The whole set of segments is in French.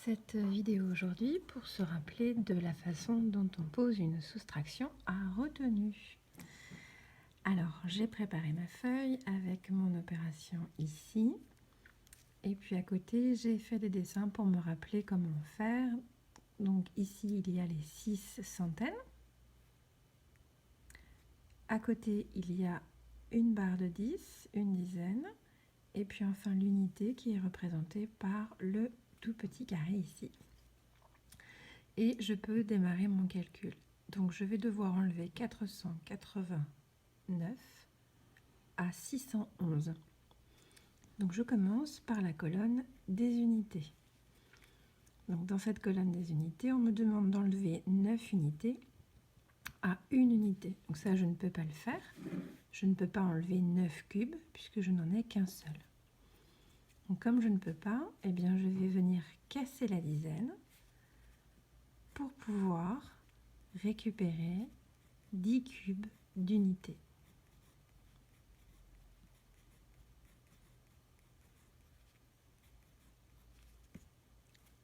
cette vidéo aujourd'hui pour se rappeler de la façon dont on pose une soustraction à retenue. Alors, j'ai préparé ma feuille avec mon opération ici. Et puis à côté, j'ai fait des dessins pour me rappeler comment faire. Donc ici, il y a les 6 centaines. À côté, il y a une barre de 10, une dizaine. Et puis enfin l'unité qui est représentée par le tout petit carré ici. Et je peux démarrer mon calcul. Donc je vais devoir enlever 489 à 611. Donc je commence par la colonne des unités. Donc dans cette colonne des unités, on me demande d'enlever 9 unités à 1 unité. Donc ça, je ne peux pas le faire. Je ne peux pas enlever 9 cubes puisque je n'en ai qu'un seul. Donc comme je ne peux pas, eh bien je vais venir casser la dizaine pour pouvoir récupérer 10 cubes d'unité.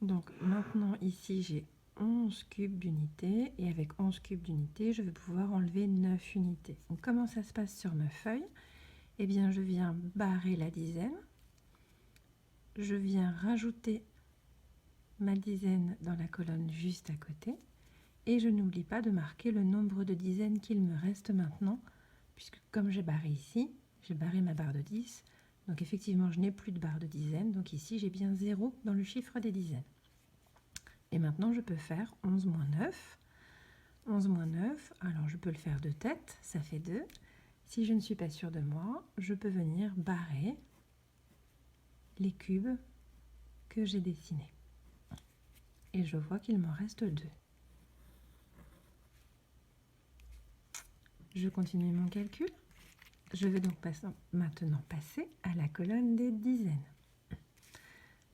Donc maintenant ici j'ai 11 cubes d'unité et avec 11 cubes d'unité je vais pouvoir enlever 9 unités. Donc comment ça se passe sur ma feuille? Eh bien je viens barrer la dizaine, je viens rajouter ma dizaine dans la colonne juste à côté et je n'oublie pas de marquer le nombre de dizaines qu'il me reste maintenant, puisque comme j'ai barré ici, j'ai barré ma barre de 10, donc effectivement je n'ai plus de barre de dizaines, donc ici j'ai bien 0 dans le chiffre des dizaines. Et maintenant je peux faire 11 moins 9. 11 moins 9, alors je peux le faire de tête, ça fait 2. Si je ne suis pas sûre de moi, je peux venir barrer les cubes que j'ai dessinés. Et je vois qu'il m'en reste 2. Je continue mon calcul. Je vais donc maintenant passer à la colonne des dizaines.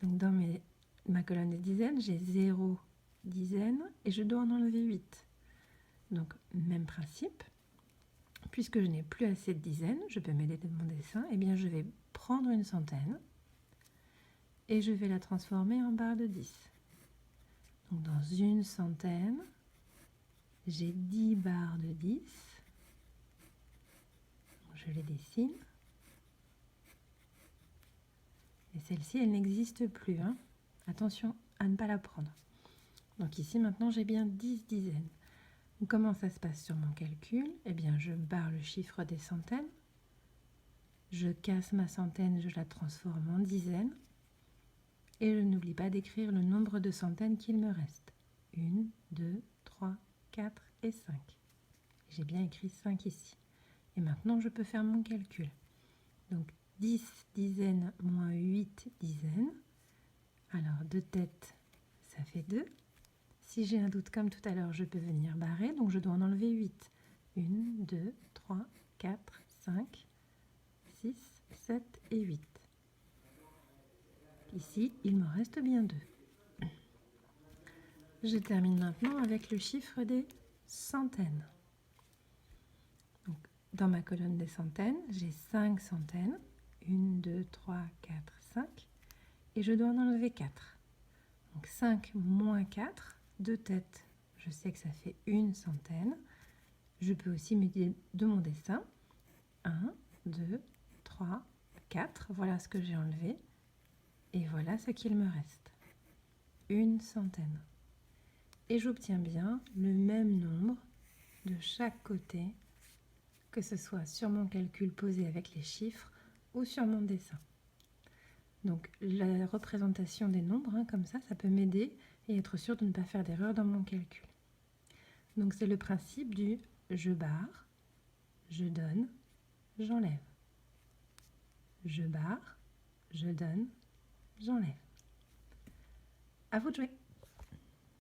Donc dans ma colonne des dizaines, j'ai 0 dizaines et je dois en enlever 8. Donc même principe. Puisque je n'ai plus assez de dizaines, je peux m'aider de mon dessin, et bien je vais prendre une centaine et je vais la transformer en barre de 10. Donc dans une centaine, j'ai 10 barres de 10. Je les dessine. Et celle-ci, elle n'existe plus. Hein. Attention à ne pas la prendre. Donc ici, maintenant, j'ai bien 10 dizaines. Donc, comment ça se passe sur mon calcul? Eh bien, je barre le chiffre des centaines. Je casse ma centaine, je la transforme en dizaines. Et je n'oublie pas d'écrire le nombre de centaines qu'il me reste. 1, 2, 3, 4 et 5. J'ai bien écrit 5 ici. Et maintenant, je peux faire mon calcul. Donc, 10 dizaines moins 8 dizaines. Alors, de tête, ça fait 2. Si j'ai un doute comme tout à l'heure, je peux venir barrer. Donc, je dois en enlever 8. 1, 2, 3, 4, 5, 6, 7 et 8. Ici, il me reste bien 2. Je termine maintenant avec le chiffre des centaines. Donc, dans ma colonne des centaines, j'ai 5 centaines. 1, 2, 3, 4, 5. Et je dois en enlever 4. Donc 5 moins 4, de tête, je sais que ça fait une centaine. Je peux aussi m'aider de mon dessin. 1, 2, 3, 4. Voilà ce que j'ai enlevé. Et voilà ce qu'il me reste. Une centaine. Et j'obtiens bien le même nombre de chaque côté, que ce soit sur mon calcul posé avec les chiffres ou sur mon dessin. Donc la représentation des nombres, hein, comme ça peut m'aider et être sûr de ne pas faire d'erreur dans mon calcul. Donc c'est le principe du je barre, je donne, j'enlève. Je barre, je donne, j'enlève. À vous de jouer.